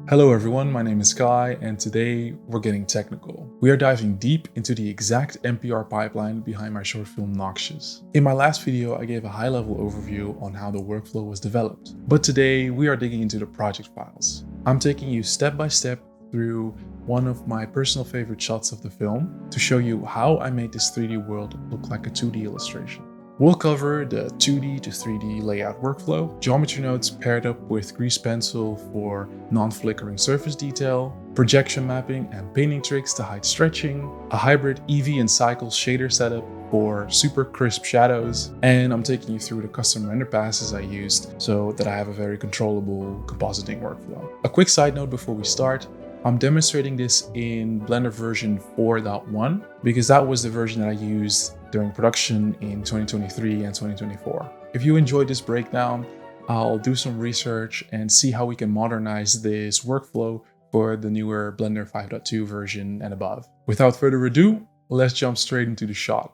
Hello everyone, my name is Kai, and today we're getting technical. We are diving deep into the exact NPR pipeline behind my short film Noxious. In my last video, I gave a high-level overview on how the workflow was developed, but today we are digging into the project files. I'm taking you step by step through one of my personal favorite shots of the film to show you how I made this 3D world look like a 2D illustration. We'll cover the 2D to 3D layout workflow, geometry nodes paired up with grease pencil for non-flickering surface detail, projection mapping and painting tricks to hide stretching, a hybrid EEVEE Cycles shader setup for super crisp shadows, and I'm taking you through the custom render passes I used so that I have a very controllable compositing workflow. A quick side note before we start. I'm demonstrating this in Blender version 4.1 because that was the version that I used during production in 2023 and 2024. If you enjoyed this breakdown, I'll do some research and see how we can modernize this workflow for the newer Blender 5.2 version and above. Without further ado, let's jump straight into the shot.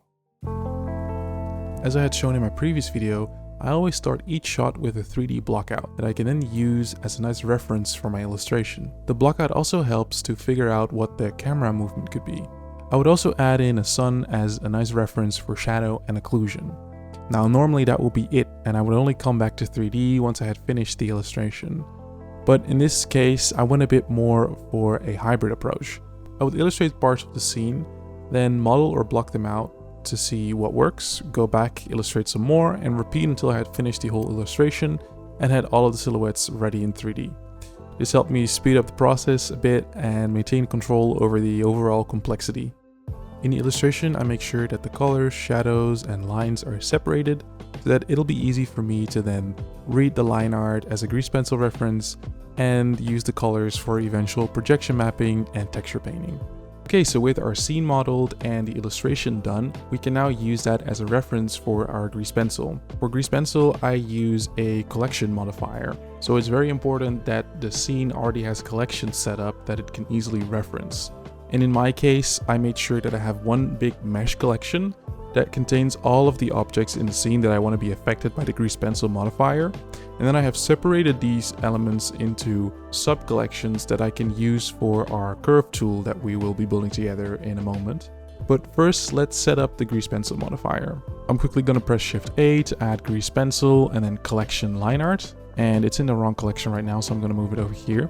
As I had shown in my previous video, I always start each shot with a 3D blockout that I can then use as a nice reference for my illustration. The blockout also helps to figure out what the camera movement could be. I would also add in a sun as a nice reference for shadow and occlusion. Now normally that would be it, and I would only come back to 3D once I had finished the illustration. But in this case, I went a bit more for a hybrid approach. I would illustrate parts of the scene, then model or block them out to see what works, go back, illustrate some more, and repeat until I had finished the whole illustration and had all of the silhouettes ready in 3D. This helped me speed up the process a bit and maintain control over the overall complexity. In the illustration, I make sure that the colors, shadows, and lines are separated so that it'll be easy for me to then read the line art as a grease pencil reference and use the colors for eventual projection mapping and texture painting. Okay, so with our scene modeled and the illustration done, we can now use that as a reference for our grease pencil. For grease pencil, I use a collection modifier. So it's very important that the scene already has collections set up that it can easily reference. And in my case, I made sure that I have one big mesh collection that contains all of the objects in the scene that I want to be affected by the grease pencil modifier. And then I have separated these elements into sub-collections that I can use for our curve tool that we will be building together in a moment. But first, let's set up the grease pencil modifier. I'm quickly going to press Shift A to add grease pencil and then collection line art. And it's in the wrong collection right now, so I'm going to move it over here.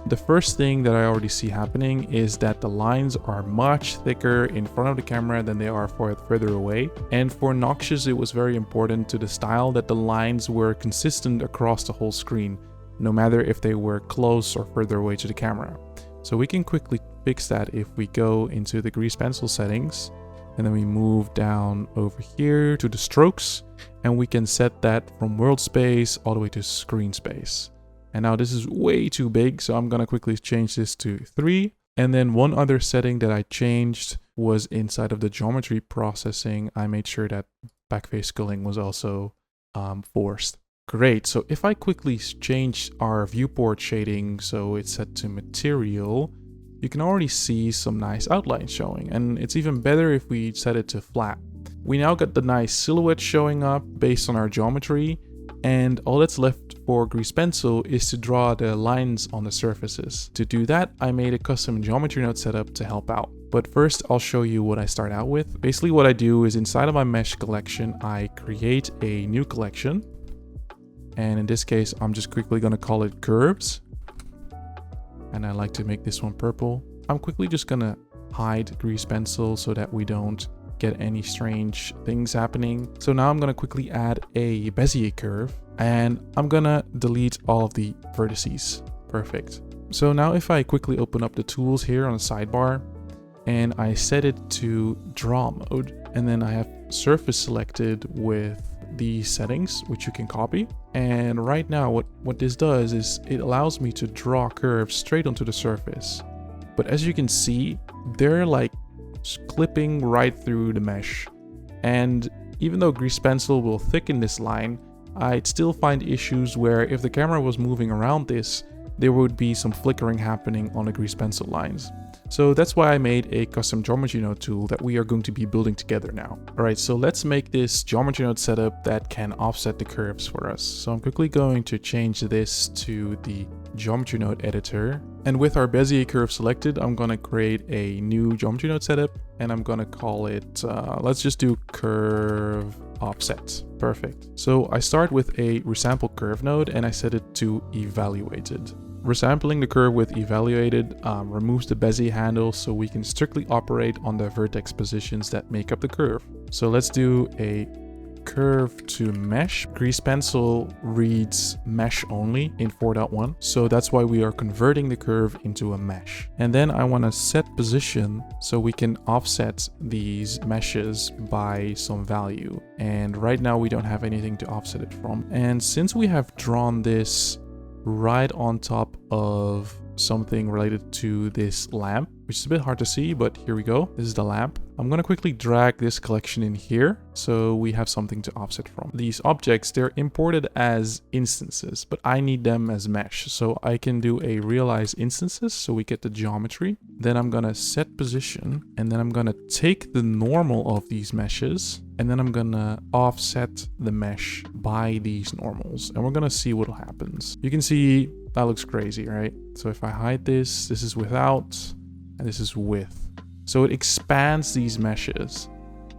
The first thing that I already see happening is that the lines are much thicker in front of the camera than they are further away. And for Noxious, it was very important to the style that the lines were consistent across the whole screen, no matter if they were close or further away to the camera. So we can quickly fix that if we go into the grease pencil settings, and then we move down over here to the strokes, and we can set that from world space all the way to screen space. And now this is way too big, so I'm gonna quickly change this to 3. And then one other setting that I changed was inside of the geometry processing. I made sure that backface culling was also forced. Great, so if I quickly change our viewport shading so it's set to material, you can already see some nice outlines showing, and it's even better if we set it to flat. We now got the nice silhouette showing up based on our geometry, and all that's left for grease pencil is to draw the lines on the surfaces. To do that, I made a custom geometry node setup to help out. But first, I'll show you what I start out with. Basically what I do is inside of my mesh collection, I create a new collection. And in this case, I'm just quickly gonna call it curves. And I like to make this one purple. I'm quickly just gonna hide grease pencil so that we don't get any strange things happening. So now I'm gonna quickly add a Bezier curve, and I'm gonna delete all of the vertices. Perfect. So now if I quickly open up the tools here on the sidebar, and I set it to draw mode, and then I have surface selected with these settings, which you can copy. And right now what this does is it allows me to draw curves straight onto the surface. But as you can see, they're like clipping right through the mesh. And even though grease pencil will thicken this line, I'd still find issues where if the camera was moving around this, there would be some flickering happening on the grease pencil lines. So that's why I made a custom geometry node tool that we are going to be building together now. Alright, so let's make this geometry node setup that can offset the curves for us. So I'm quickly going to change this to the geometry node editor. And with our Bezier curve selected, I'm gonna create a new geometry node setup, and I'm gonna call it, let's just do curve offset. Perfect. So I start with a resample curve node and I set it to evaluated. Resampling the curve with evaluated removes the Bezier handle so we can strictly operate on the vertex positions that make up the curve. So let's do a curve to mesh. Grease pencil reads mesh only in 4.1, so that's why we are converting the curve into a mesh. And then I want to set position so we can offset these meshes by some value, and right now we don't have anything to offset it from. And since we have drawn this right on top of something related to this lamp, which is a bit hard to see, but here we go. This is the lamp. I'm gonna quickly drag this collection in here so we have something to offset from. These objects, they're imported as instances, but I need them as mesh. So I can do a realize instances so we get the geometry. Then I'm gonna set position, and then I'm gonna take the normal of these meshes, and then I'm gonna offset the mesh by these normals, and we're gonna see what happens. You can see that looks crazy, right? So if I hide this, this is without, and this is with. So it expands these meshes,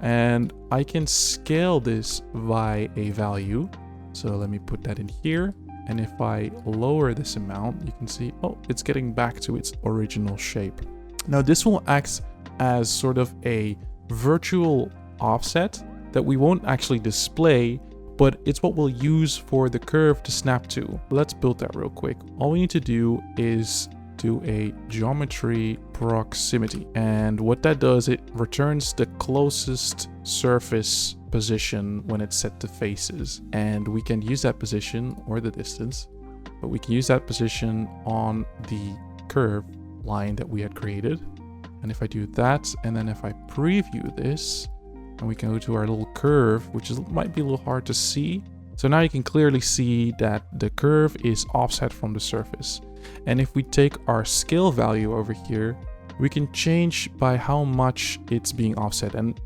and I can scale this by a value. So let me put that in here. And if I lower this amount, you can see, oh, it's getting back to its original shape. Now this will act as sort of a virtual offset that we won't actually display, but it's what we'll use for the curve to snap to. Let's build that real quick. All we need to do is do a geometry proximity. And what that does, it returns the closest surface position when it's set to faces. And we can use that position, or the distance, but we can use that position on the curve line that we had created. And if I do that, and then if I preview this, and we can go to our little curve, which might be a little hard to see. So now you can clearly see that the curve is offset from the surface. And if we take our scale value over here, we can change by how much it's being offset. And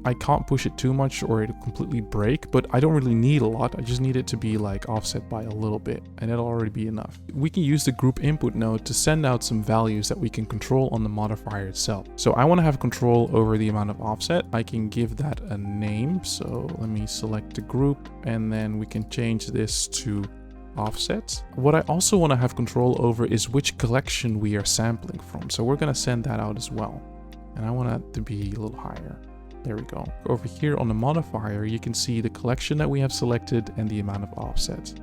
I can't push it too much or it'll completely break, but I don't really need a lot. I just need it to be like offset by a little bit, and it'll already be enough. We can use the group input node to send out some values that we can control on the modifier itself. So I want to have control over the amount of offset. I can give that a name. So let me select the group, and then we can change this to offset. What I also want to have control over is which collection we are sampling from. So we're going to send that out as well. And I want it to be a little higher. There we go. Over here on the modifier, you can see the collection that we have selected and the amount of offset.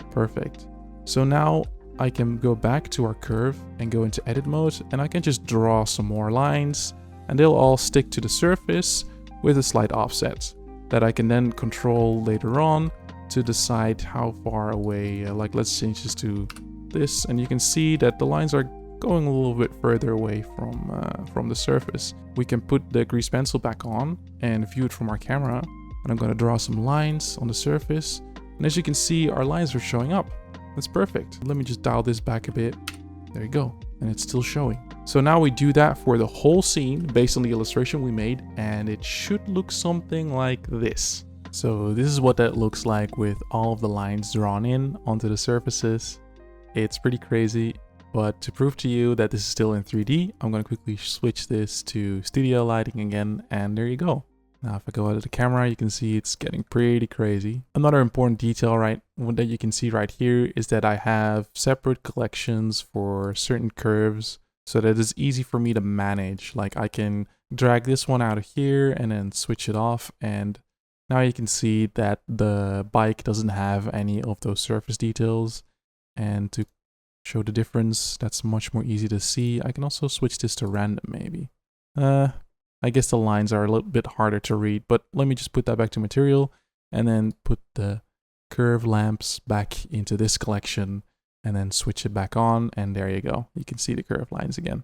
Perfect. So now I can go back to our curve and go into edit mode, and I can just draw some more lines, and they'll all stick to the surface with a slight offset that I can then control later on to decide how far away. Like let's change this to this, and you can see that the lines are going a little bit further away from the surface. We can put the grease pencil back on and view it from our camera, and I'm going to draw some lines on the surface, and as you can see, our lines are showing up. That's perfect. Let me just dial this back a bit. There you go, and it's still showing. So now we do that for the whole scene based on the illustration we made, and it should look something like this. So this is what that looks like with all of the lines drawn in onto the surfaces. It's pretty crazy, but to prove to you that this is still in 3D, I'm going to quickly switch this to studio lighting again, and there you go. Now if I go out of the camera, you can see it's getting pretty crazy. Another important detail that you can see right here is that I have separate collections for certain curves so that it's easy for me to manage. Like I can drag this one out of here and then switch it off, and now you can see that the bike doesn't have any of those surface details. And to show the difference, that's much more easy to see. I can also switch this to random maybe. I guess the lines are a little bit harder to read, but let me just put that back to material and then put the curve lamps back into this collection and then switch it back on, and there you go. You can see the curve lines again.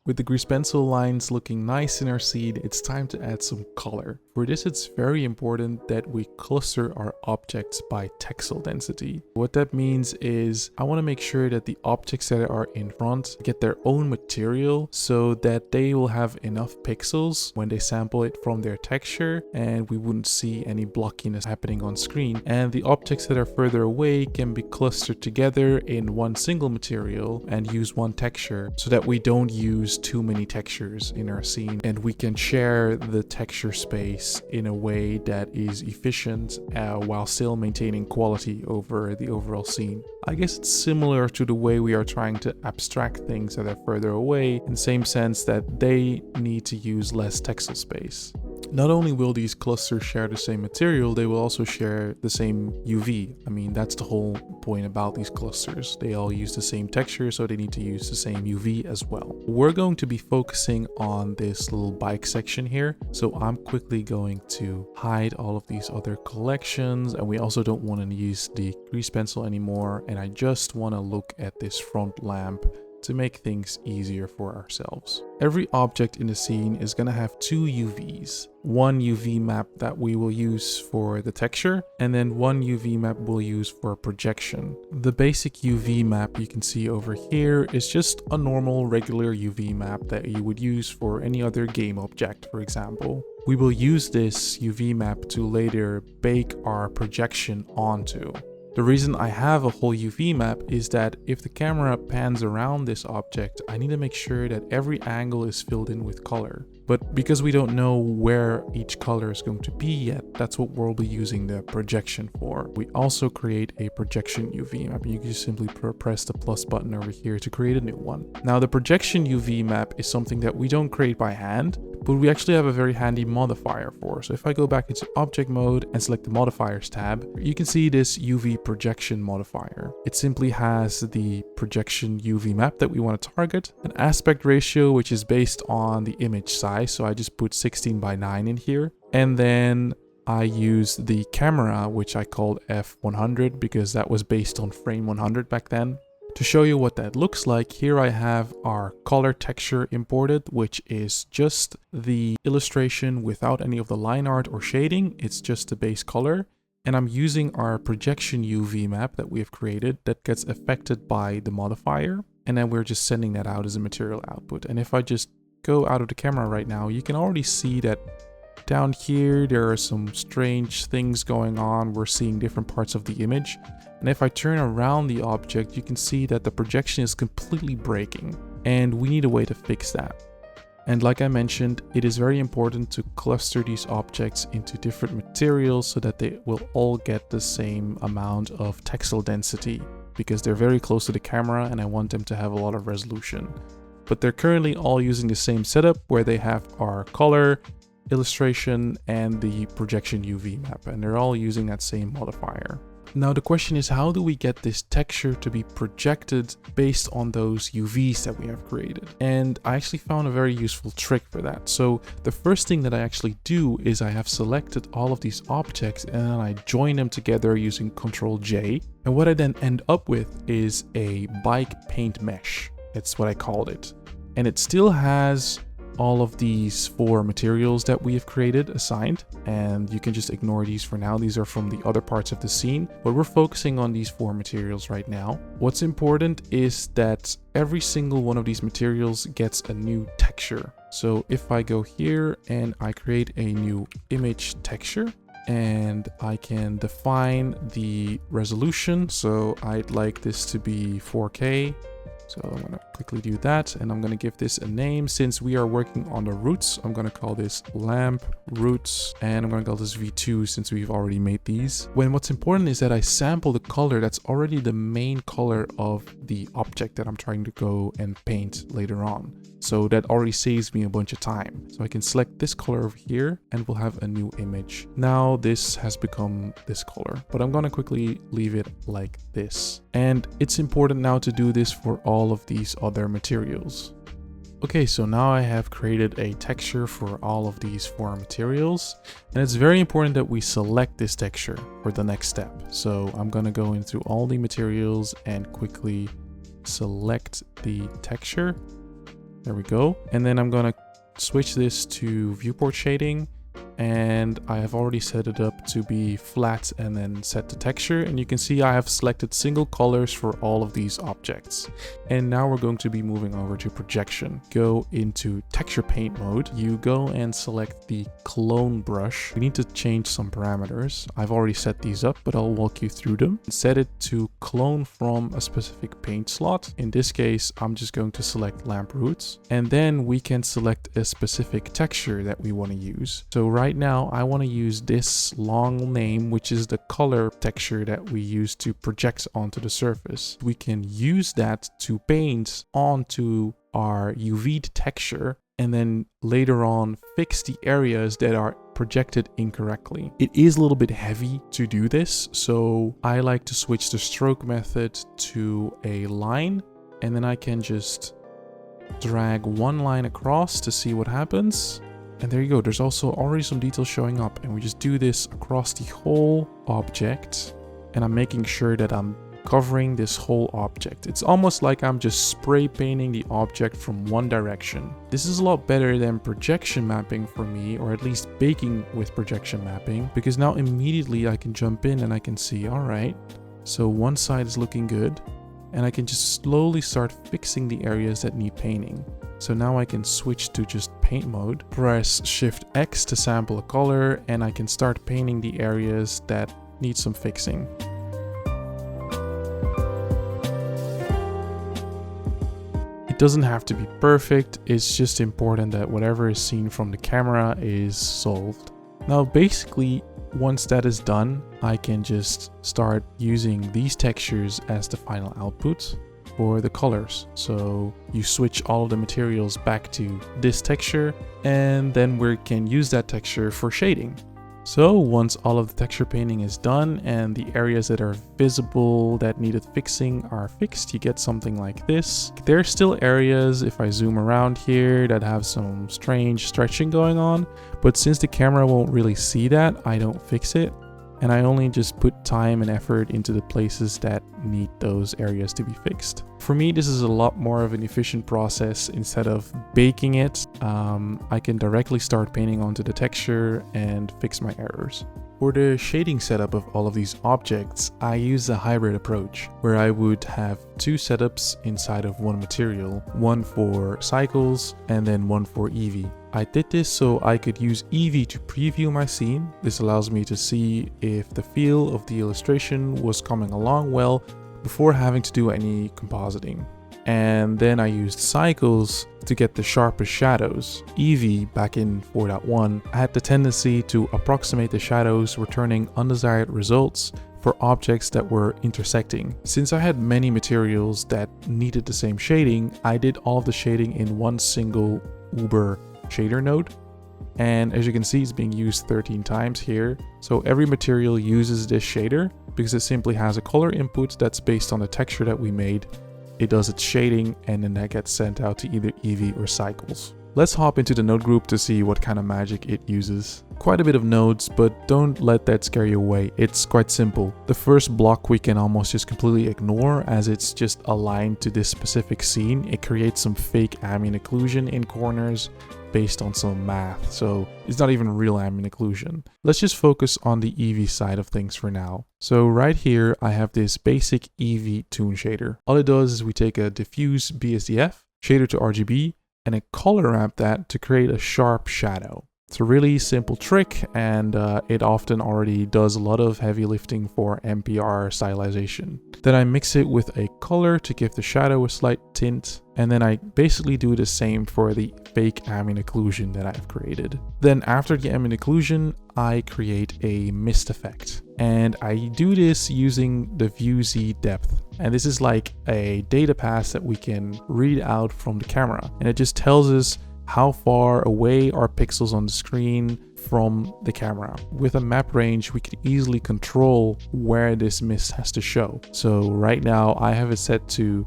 With the grease pencil lines looking nice in our scene, it's time to add some color. For For this, it's very important that we cluster our objects by texel density. What that means is I want to make sure that the objects that are in front get their own material so that they will have enough pixels when they sample it from their texture and we wouldn't see any blockiness happening on screen. And the objects that are further away can be clustered together in one single material and use one texture so that we don't use too many textures in our scene, and we can share the texture space in a way that is efficient while still maintaining quality over the overall scene. I guess it's similar to the way we are trying to abstract things that are further away, in the same sense that they need to use less texel space. Not only will these clusters share the same material, they will also share the same UV. I mean, that's the whole point about these clusters. They all use the same texture, so they need to use the same UV as well. We're going to be focusing on this little bike section here, so I'm quickly going to hide all of these other collections, and we also don't want to use the grease pencil anymore, and I just want to look at this front lamp to make things easier for ourselves. Every object in the scene is going to have two UVs. One UV map that we will use for the texture, and then one UV map we'll use for projection. The basic UV map you can see over here is just a normal regular UV map that you would use for any other game object, for example. We will use this UV map to later bake our projection onto. The reason I have a whole UV map is that if the camera pans around this object, I need to make sure that every angle is filled in with color. But because we don't know where each color is going to be yet, that's what we'll be using the projection for. We also create a projection UV map. You can just simply press the plus button over here to create a new one. Now, the projection UV map is something that we don't create by hand, but we actually have a very handy modifier for. So if I go back into object mode and select the modifiers tab, you can see this UV projection modifier. It simply has the projection UV map that we want to target, an aspect ratio which is based on the image size, so I just put 16:9 in here, and then I use the camera, which I called F100 because that was based on frame 100 back then. To show you what that looks like, here I have our color texture imported, which is just the illustration without any of the line art or shading. It's just the base color. And I'm using our projection UV map that we have created that gets affected by the modifier. And then we're just sending that out as a material output. And if I just go out of the camera right now, you can already see that down here there are some strange things going on. We're seeing different parts of the image. And if I turn around the object, you can see that the projection is completely breaking, and we need a way to fix that. And like I mentioned, it is very important to cluster these objects into different materials so that they will all get the same amount of texel density, because they're very close to the camera and I want them to have a lot of resolution. But they're currently all using the same setup where they have our color, illustration, and the projection UV map, and they're all using that same modifier. Now the question is, how do we get this texture to be projected based on those UVs that we have created? And I actually found a very useful trick for that. So the first thing that I actually do is I have selected all of these objects and then I join them together using Ctrl J. And what I then end up with is a bike paint mesh. That's what I called it. And it still has all of these 4 materials that we have created assigned, and you can just ignore these for now. These are from the other parts of the scene, but we're focusing on these 4 materials right now. What's important is that every single one of these materials gets a new texture. So if I go here and I create a new image texture, and I can define the resolution, so I'd like this to be 4K. So I'm going to quickly do that, and I'm going to give this a name. Since we are working on the roots, I'm going to call this lamp roots, and I'm going to call this V2 since we've already made these. When what's important is that I sample the color that's already the main color of the object that I'm trying to go and paint later on. So that already saves me a bunch of time. So I can select this color over here and we'll have a new image. Now this has become this color, but I'm going to quickly leave it like this. And it's important now to do this for all of these other materials. Okay, so now I have created a texture for all of these 4 materials, and it's very important that we select this texture for the next step. So I'm going to go in through all the materials and quickly select the texture. There we go. And then I'm going to switch this to viewport shading, and I have already set it up to be flat and then set the texture. And you can see I have selected single colors for all of these objects. And now we're going to be moving over to projection. Go into texture paint mode. You go and select the clone brush. We need to change some parameters. I've already set these up, but I'll walk you through them. Set it to clone from a specific paint slot. In this case, I'm just going to select lamp roots, and then we can select a specific texture that we want to use. So right now I want to use this long name, which is the color texture that we use to project onto the surface. We can use that to paint onto our UV texture and then later on fix the areas that are projected incorrectly. It is a little bit heavy to do this, so I like to switch the stroke method to a line, and then I can just drag one line across to see what happens. And there you go, there's also already some details showing up, and we just do this across the whole object, and I'm making sure that I'm covering this whole object. It's almost like I'm just spray painting the object from one direction. This is a lot better than projection mapping for me, or at least baking with projection mapping, because now immediately I can jump in and I can see, all right, so one side is looking good, and I can just slowly start fixing the areas that need painting. So now I can switch to just paint mode, press Shift X to sample a color, and I can start painting the areas that need some fixing. It doesn't have to be perfect, it's just important that whatever is seen from the camera is solved. Now basically, once that is done, I can just start using these textures as the final output for the colors. So you switch all of the materials back to this texture, and then we can use that texture for shading. So once all of the texture painting is done and the areas that are visible that needed fixing are fixed, you get something like this. There are still areas, if I zoom around here, that have some strange stretching going on, but since the camera won't really see that, I don't fix it. And I only just put time and effort into the places that need those areas to be fixed. For me, this is a lot more of an efficient process. Instead of baking it, I can directly start painting onto the texture and fix my errors. For the shading setup of all of these objects, I use a hybrid approach where I would have two setups inside of one material, one for cycles and then one for EEVEE. I did this so I could use EEVEE to preview my scene. This allows me to see if the feel of the illustration was coming along well before having to do any compositing. And then I used cycles to get the sharpest shadows. EEVEE, back in 4.1, had the tendency to approximate the shadows, returning undesired results for objects that were intersecting. Since I had many materials that needed the same shading, I did all of the shading in one single Uber shader node. And as you can see, it's being used 13 times here. So every material uses this shader because it simply has a color input that's based on the texture that we made. It does its shading, and then that gets sent out to either EEVEE or cycles. Let's hop into the node group to see what kind of magic it uses. Quite a bit of nodes, but don't let that scare you away. It's quite simple. The first block we can almost just completely ignore, as it's just aligned to this specific scene. It creates some fake ambient occlusion in corners based on some math, so it's not even real ambient occlusion. Let's just focus on the EEVEE side of things for now. So right here I have this basic EEVEE toon shader. All it does is we take a diffuse BSDF, shader to RGB, and then color ramp that to create a sharp shadow. It's a really simple trick, and it often already does a lot of heavy lifting for NPR stylization. Then I mix it with a color to give the shadow a slight tint, and then I basically do the same for the fake ambient occlusion that I've created. Then after the ambient occlusion, I create a mist effect. And I do this using the view Z depth. And this is like a data pass that we can read out from the camera. And it just tells us how far away are pixels on the screen from the camera. With a map range, we can easily control where this mist has to show. So right now I have it set to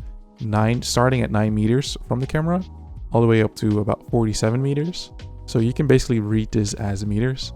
starting at 9 meters from the camera, all the way up to about 47 meters. So you can basically read this as meters.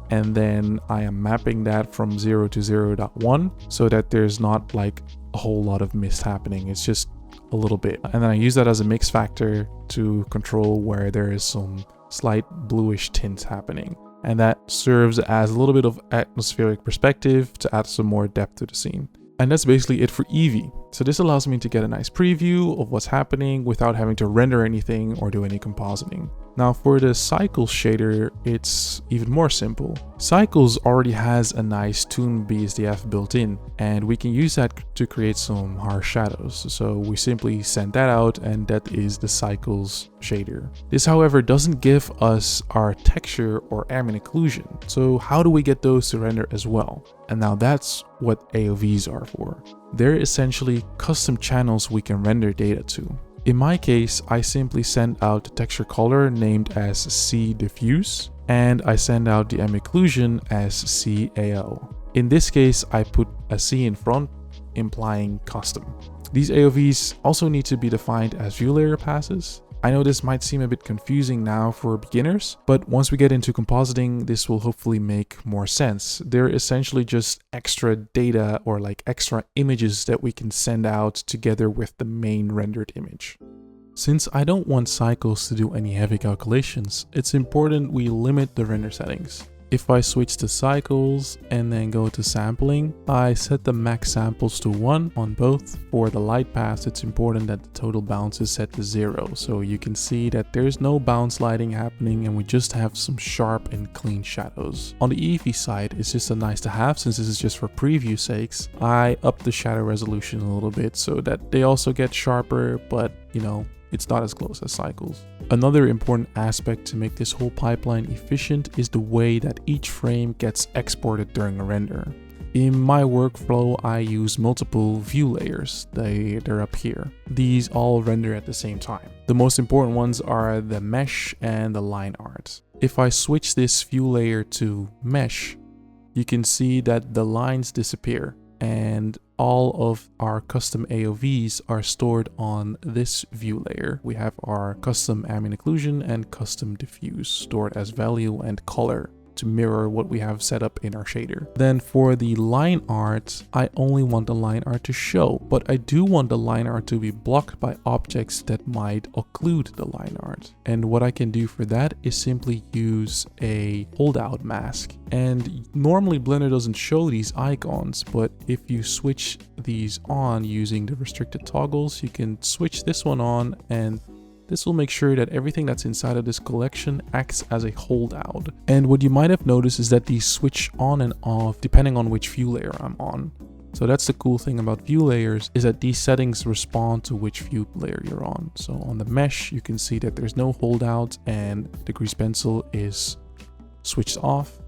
And then I am mapping that from 0 to 0.1 so that there's not like a whole lot of mist happening. It's just a little bit. And then I use that as a mix factor to control where there is some slight bluish tint happening. And that serves as a little bit of atmospheric perspective to add some more depth to the scene. And that's basically it for EEVEE. So this allows me to get a nice preview of what's happening without having to render anything or do any compositing. Now for the Cycles shader, it's even more simple. Cycles already has a nice toon BSDF built in, and we can use that to create some harsh shadows. So we simply send that out, and that is the Cycles shader. This, however, doesn't give us our texture or ambient occlusion. So how do we get those to render as well? And now that's what AOVs are for. They're essentially custom channels we can render data to. In my case, I simply send out the texture color named as C diffuse, and I send out the ambient occlusion as CAO. In this case, I put a C in front, implying custom. These AOVs also need to be defined as view layer passes. I know this might seem a bit confusing now for beginners, but once we get into compositing, this will hopefully make more sense. They're essentially just extra data or like extra images that we can send out together with the main rendered image. Since I don't want Cycles to do any heavy calculations, it's important we limit the render settings. If I switch to Cycles and then go to sampling, I set the max samples to 1 on both. For the light paths, it's important that the total bounce is set to 0. So you can see that there's no bounce lighting happening and we just have some sharp and clean shadows. On the EEVEE side, it's just a nice to have since this is just for preview sakes. I upped the shadow resolution a little bit so that they also get sharper, but you know, it's not as close as Cycles. Another important aspect to make this whole pipeline efficient is the way that each frame gets exported during a render. In my workflow, I use multiple view layers. They're up here. These all render at the same time. The most important ones are the mesh and the line art. If I switch this view layer to mesh, you can see that the lines disappear, and all of our custom AOVs are stored on this view layer. We have our custom ambient occlusion and custom diffuse stored as value and color to mirror what we have set up in our shader. Then for the line art, I only want the line art to show, but I do want the line art to be blocked by objects that might occlude the line art. And what I can do for that is simply use a holdout mask. And normally Blender doesn't show these icons, but if you switch these on using the restricted toggles, you can switch this one on, and this will make sure that everything that's inside of this collection acts as a holdout. And what you might have noticed is that these switch on and off depending on which view layer I'm on. So that's the cool thing about view layers, is that these settings respond to which view layer you're on. So on the mesh, you can see that there's no holdout and the grease pencil is switched off.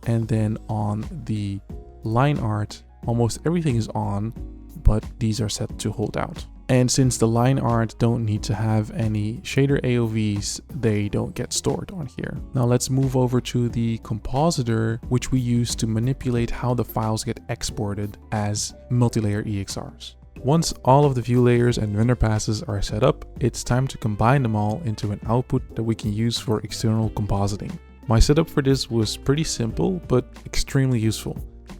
And then on the line art, almost everything is on, but these are set to hold out. And since the line art don't need to have any shader AOVs, they don't get stored on here. Now let's move over to the compositor, which we use to manipulate how the files get exported as multi-layer EXRs. Once all of the view layers and render passes are set up, it's time to combine them all into an output that we can use for external compositing. My setup for this was pretty simple, but extremely useful.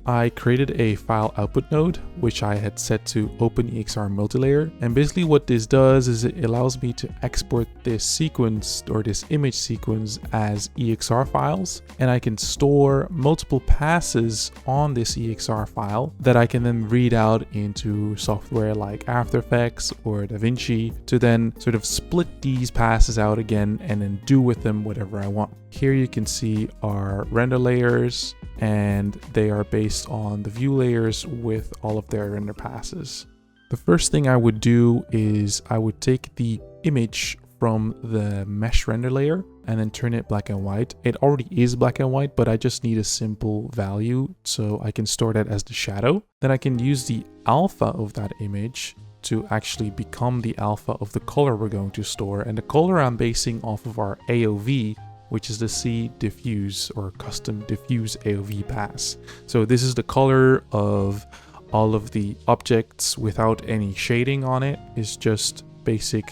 I created a file output node, which I had set to OpenEXR multilayer. And basically what this does is it allows me to export this sequence or this image sequence as EXR files. And I can store multiple passes on this EXR file that I can then read out into software like After Effects or DaVinci to then sort of split these passes out again and then do with them whatever I want. Here you can see our render layers, and they are based on the view layers with all of their render passes. The first thing I would do is I would take the image from the mesh render layer and then turn it black and white. It already is black and white, but I just need a simple value so I can store that as the shadow. Then I can use the alpha of that image to actually become the alpha of the color we're going to store. And the color I'm basing off of our AOV, which is the C diffuse or custom diffuse AOV pass. So this is the color of all of the objects without any shading on it. It's just basic.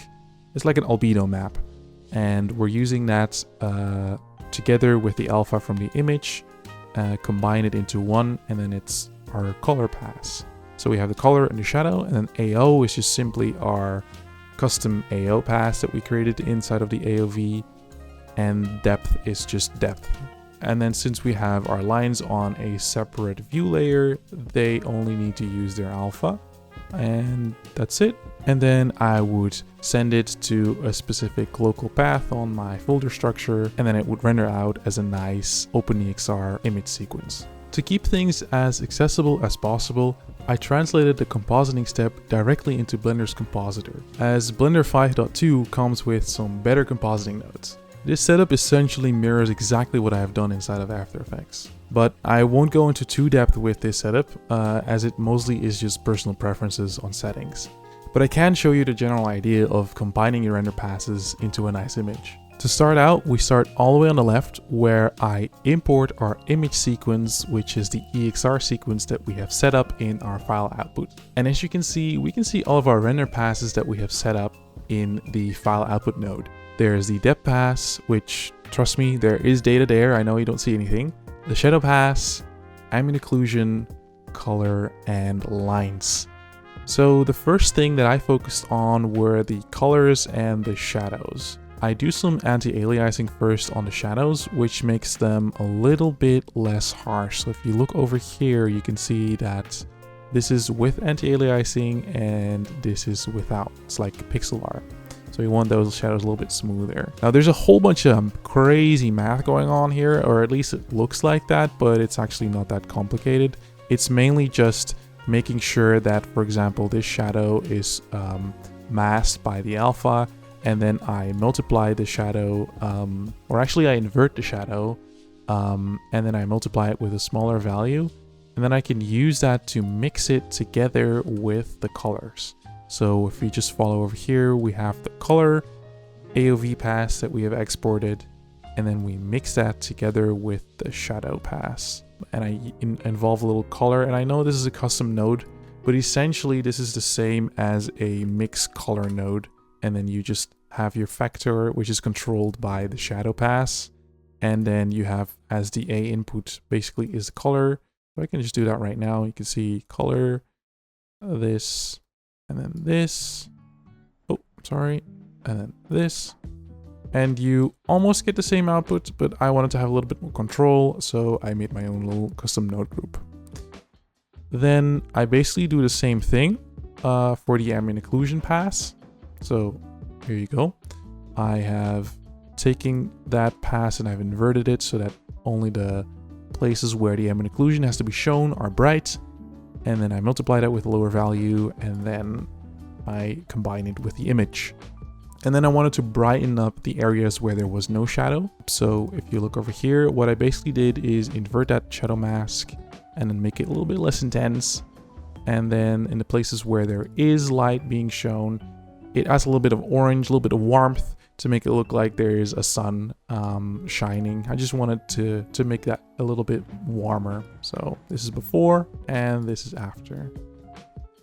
It's like an albedo map. And we're using that together with the alpha from the image, combine it into one, and then it's our color pass. So we have the color and the shadow, and then AO is just simply our custom AO pass that we created inside of the AOV. And depth is just depth And then since we have our lines on a separate view layer, they only need to use their alpha, and that's it. And then I would send it to a specific local path on my folder structure, and then it would render out as a nice OpenEXR image sequence. To keep things as accessible as possible, I translated the compositing step directly into Blender's compositor, as Blender 5.2 comes with some better compositing nodes. This setup essentially mirrors exactly what I have done inside of After Effects. But I won't go into too depth with this setup, as it mostly is just personal preferences on settings. But I can show you the general idea of combining your render passes into a nice image. To start out, we start all the way on the left, where I import our image sequence, which is the EXR sequence that we have set up in our file output. And as you can see, we can see all of our render passes that we have set up in the file output node. There's the depth pass, which, trust me, there is data there. I know you don't see anything. The shadow pass, ambient occlusion, color, and lines. So the first thing that I focused on were the colors and the shadows. I do some anti-aliasing first on the shadows, which makes them a little bit less harsh. So if you look over here, you can see that this is with anti-aliasing and this is without. It's like pixel art. So you want those shadows a little bit smoother. Now there's a whole bunch of crazy math going on here, or at least it looks like that, but it's actually not that complicated. It's mainly just making sure that, for example, this shadow is masked by the alpha, and then I multiply the shadow, or actually I invert the shadow, and then I multiply it with a smaller value, and then I can use that to mix it together with the colors. So if we just follow over here, we have the color AOV pass that we have exported, and then we mix that together with the shadow pass. And I involve a little color, and I know this is a custom node, but essentially this is the same as a mix color node. And then you just have your vector, which is controlled by the shadow pass. And then you have as the A input basically is the color. So I can just do that right now. You can see color, this, and then this, oh, sorry, and then this, and you almost get the same output, but I wanted to have a little bit more control, so I made my own little custom node group. Then I basically do the same thing for the ambient occlusion pass. So here you go. I have taken that pass and I've inverted it so that only the places where the ambient occlusion has to be shown are bright. And then I multiply that with a lower value, and then I combine it with the image. And then I wanted to brighten up the areas where there was no shadow. So if you look over here, what I basically did is invert that shadow mask and then make it a little bit less intense. And then in the places where there is light being shown, it adds a little bit of orange, a little bit of warmth to make it look like there is a sun shining. I just wanted to make that a little bit warmer. So this is before and this is after.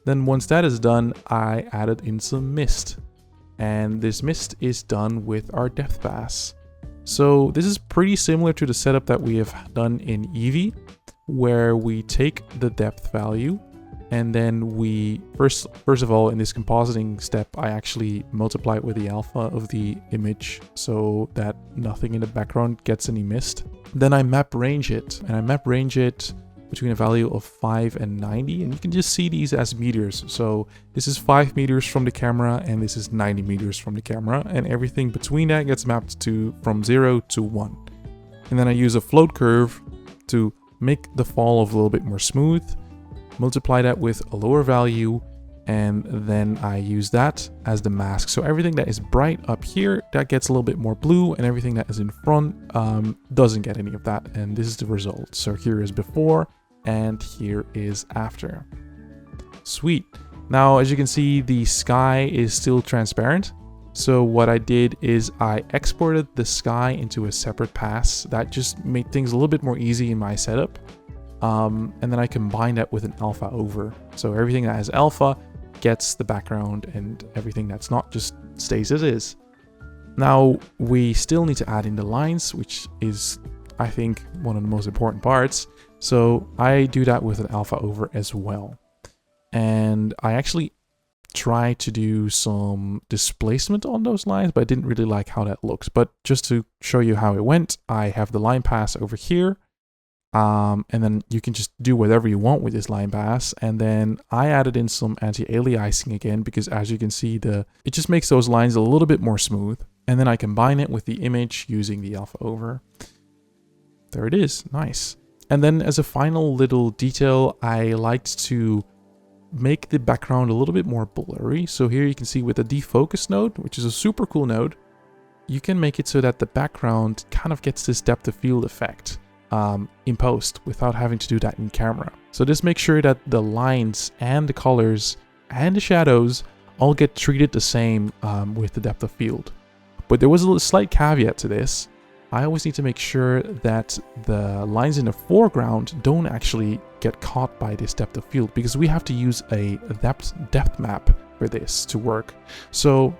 Then once that is done, I added in some mist. And this mist is done with our depth pass. So this is pretty similar to the setup that we have done in EEVEE, where we take the depth value and then we first of all, in this compositing step, I actually multiply it with the alpha of the image so that nothing in the background gets any mist. Then I map range it, and I map range it between a value of 5 and 90, and you can just see these as meters. So this is 5 meters from the camera and this is 90 meters from the camera, and everything between that gets mapped to from 0 to 1. And then I use a float curve to make the fall of a little bit more smooth, multiply that with a lower value, and then I use that as the mask. So everything that is bright up here, that gets a little bit more blue, and everything that is in front doesn't get any of that. And this is the result. So here is before and here is after. Sweet. Now, as you can see, the sky is still transparent. So what I did is I exported the sky into a separate pass. That just made things a little bit more easy in my setup. And then I combine that with an alpha over. So everything that has alpha gets the background, and everything that's not just stays as is. Now we still need to add in the lines, which is, I think, one of the most important parts. So I do that with an alpha over as well. And I actually try to do some displacement on those lines, but I didn't really like how that looks. But just to show you how it went, I have the line pass over here. And then you can just do whatever you want with this line pass. And then I added in some anti-aliasing again, because as you can see, it just makes those lines a little bit more smooth. And then I combine it with the image using the alpha over. There it is, nice. And then as a final little detail, I liked to make the background a little bit more blurry. So here you can see with the defocus node, which is a super cool node, you can make it so that the background kind of gets this depth of field effect in post without having to do that in camera. So just make sure that the lines and the colors and the shadows all get treated the same with the depth of field. But there was a slight caveat to this. I always need to make sure that the lines in the foreground don't actually get caught by this depth of field, because we have to use a depth map for this to work. So,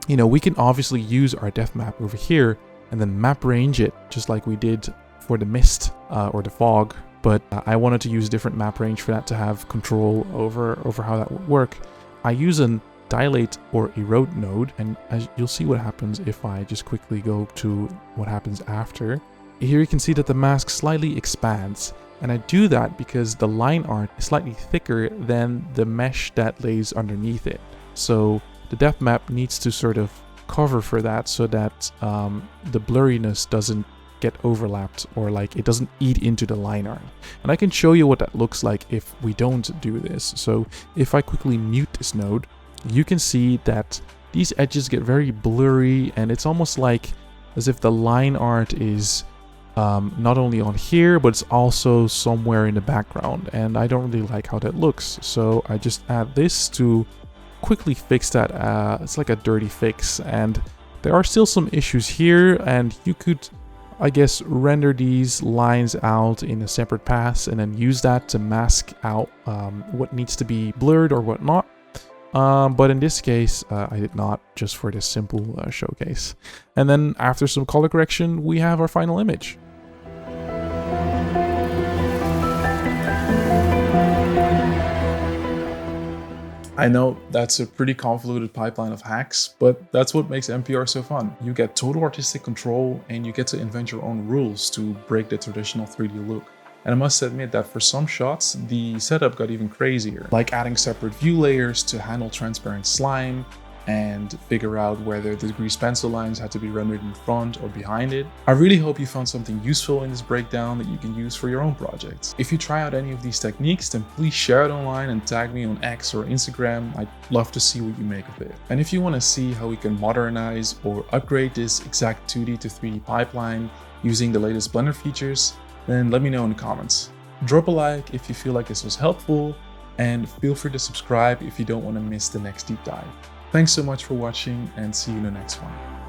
you know, we can obviously use our depth map over here and then map range it just like we did for the mist or the fog. But I wanted to use different map range for that to have control over how that would work. I use an dilate or erode node, and as you'll see what happens if I just quickly go to what happens after. Here you can see that the mask slightly expands, and I do that because the line art is slightly thicker than the mesh that lays underneath it. So the depth map needs to sort of cover for that so that the blurriness doesn't get overlapped, or like it doesn't eat into the line art. And I can show you what that looks like if we don't do this. So if I quickly mute this node, you can see that these edges get very blurry, and it's almost like as if the line art is not only on here, but it's also somewhere in the background, and I don't really like how that looks. So I just add this to quickly fix that. It's like a dirty fix, and there are still some issues here, and you could, I guess, render these lines out in a separate pass and then use that to mask out what needs to be blurred or what not. But in this case, I did not, just for this simple showcase. And then after some color correction, we have our final image. I know that's a pretty convoluted pipeline of hacks, but that's what makes NPR so fun. You get total artistic control, and you get to invent your own rules to break the traditional 3D look. And I must admit that for some shots, the setup got even crazier, like adding separate view layers to handle transparent slime and figure out whether the grease pencil lines had to be rendered in front or behind it. I really hope you found something useful in this breakdown that you can use for your own projects. If you try out any of these techniques, then please share it online and tag me on X or Instagram. I'd love to see what you make of it. And if you want to see how we can modernize or upgrade this exact 2D to 3D pipeline using the latest Blender features, then let me know in the comments. Drop a like if you feel like this was helpful, and feel free to subscribe if you don't want to miss the next deep dive. Thanks so much for watching, and see you in the next one.